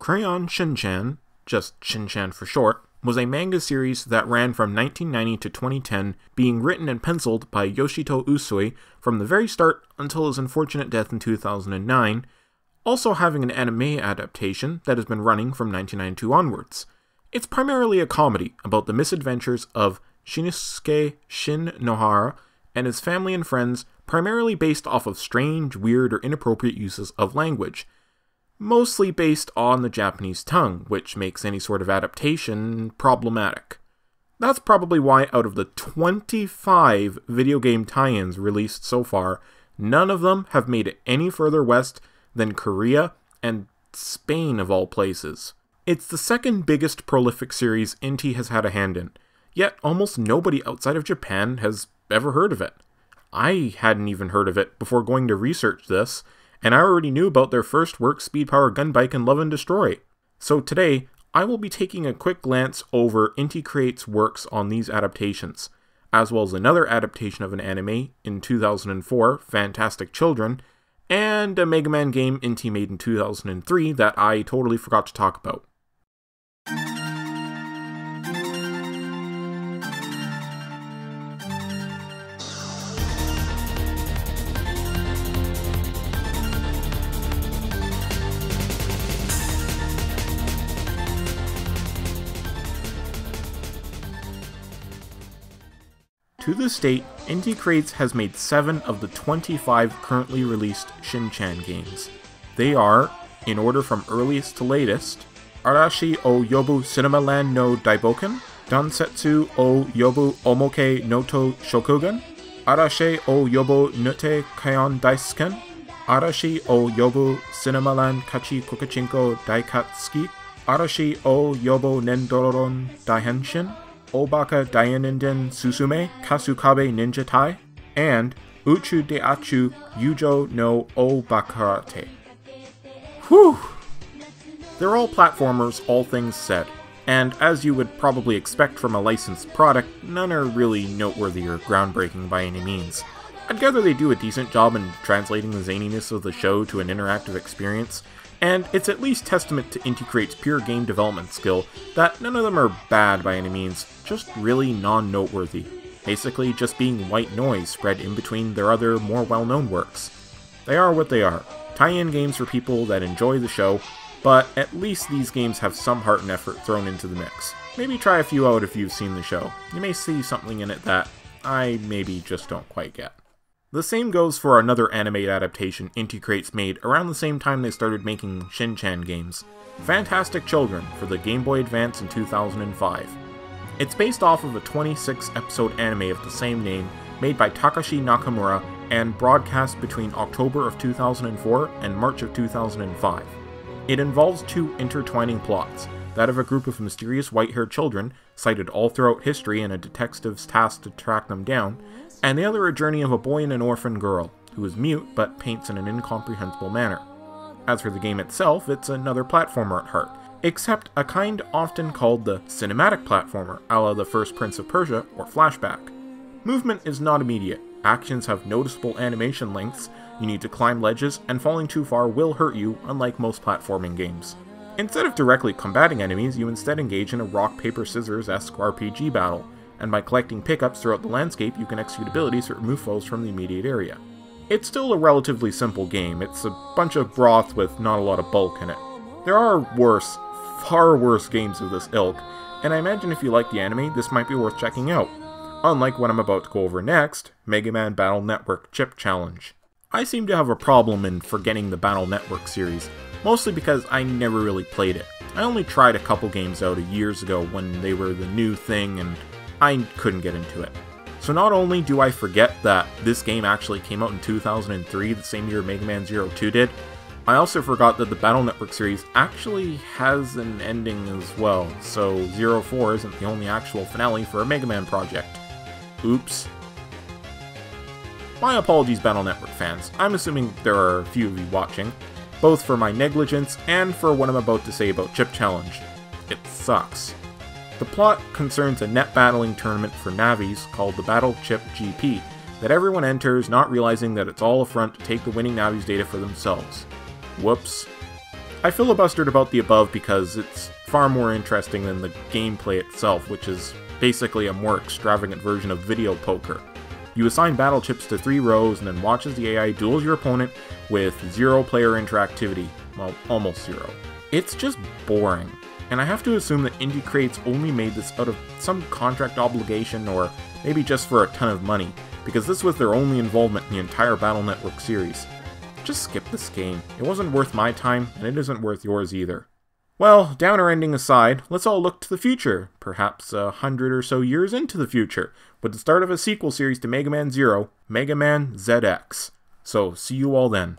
Crayon Shin-Chan, just Shin-Chan for short, was a manga series that ran from 1990 to 2010, being written and penciled by Yoshito Usui from the very start until his unfortunate death in 2009, also having an anime adaptation that has been running from 1992 onwards. It's primarily a comedy about the misadventures of Shinosuke Shin Nohara and his family and friends, primarily based off of strange, weird, or inappropriate uses of language. Mostly based on the Japanese tongue, which makes any sort of adaptation problematic. That's probably why out of the 25 video game tie-ins released so far, none of them have made it any further west than Korea and Spain of all places. It's the second biggest prolific series Inti has had a hand in, yet almost nobody outside of Japan has ever heard of it. I hadn't even heard of it before going to research this, and I already knew about their first work, Speed Power Gunbike and Love and Destroy. So today, I will be taking a quick glance over Inticreates' works on these adaptations, as well as another adaptation of an anime in 2004, Fantastic Children, and a Mega Man game Inti made in 2003 that I totally forgot to talk about. To this date, Inticreates has made 7 of the 25 currently released Shinchan games. They are, in order from earliest to latest, Arashi o Yobu Cinema Land no Daiboken, Dansetsu o Yobu Omoke Noto Shokugan, Arashi o Yobu Nute Kaon Daisuken, Arashi o Yobu Cinema Land Kachi Kokachinko Daikatsuki, Arashi o Yobu Nendororon Daihenshin, Obaka Daininden Susume Kasukabe Ninja Tai, and Uchu de Achu Yujo no Obakarate. Whew! They're all platformers, all things said, and as you would probably expect from a licensed product, none are really noteworthy or groundbreaking by any means. I'd gather they do a decent job in translating the zaniness of the show to an interactive experience, and it's at least testament to Inticreates' pure game development skill that none of them are bad by any means, just really non-noteworthy. Basically just being white noise spread in between their other, more well-known works. They are what they are, tie-in games for people that enjoy the show, but at least these games have some heart and effort thrown into the mix. Maybe try a few out if you've seen the show. You may see something in it that I maybe just don't quite get. The same goes for another anime adaptation Inticreates made around the same time they started making Shinchan games, Fantastic Children for the Game Boy Advance in 2005. It's based off of a 26-episode anime of the same name made by Takashi Nakamura and broadcast between October of 2004 and March of 2005. It involves 2 intertwining plots, that of a group of mysterious white-haired children, cited all throughout history and a detective's tasked to track them down, and the other a journey of a boy and an orphan girl, who is mute but paints in an incomprehensible manner. As for the game itself, it's another platformer at heart, except a kind often called the cinematic platformer, a la the first Prince of Persia or Flashback. Movement is not immediate, actions have noticeable animation lengths, you need to climb ledges, and falling too far will hurt you, unlike most platforming games. Instead of directly combating enemies, you instead engage in a rock-paper-scissors-esque RPG battle, and by collecting pickups throughout the landscape you can execute abilities that remove foes from the immediate area. It's still a relatively simple game, it's a bunch of broth with not a lot of bulk in it. There are worse, far worse games of this ilk, and I imagine if you like the anime, this might be worth checking out. Unlike what I'm about to go over next, Mega Man Battle Network Chip Challenge. I seem to have a problem in forgetting the Battle Network series, mostly because I never really played it. I only tried a couple games out years ago when they were the new thing and I couldn't get into it. So not only do I forget that this game actually came out in 2003, the same year Mega Man 02 did, I also forgot that the Battle Network series actually has an ending as well, so 04 isn't the only actual finale for a Mega Man project. Oops. My apologies, Battle Network fans. I'm assuming there are a few of you watching, both for my negligence and for what I'm about to say about Chip Challenge. It sucks. The plot concerns a net battling tournament for Navis called the Battle Chip GP that everyone enters not realizing that it's all a front to take the winning Navi's data for themselves. Whoops. I filibustered about the above because it's far more interesting than the gameplay itself, which is basically a more extravagant version of video poker. You assign battle chips to 3 rows and then watch as the AI duels your opponent with 0 player interactivity. Well, almost 0. It's just boring. And I have to assume that Inticreates only made this out of some contract obligation or maybe just for a ton of money, because this was their only involvement in the entire Battle Network series. Just skip this game. It wasn't worth my time, and it isn't worth yours either. Well, downer ending aside, let's all look to the future, perhaps 100 or so years into the future, with the start of a sequel series to Mega Man Zero, Mega Man ZX. So, see you all then.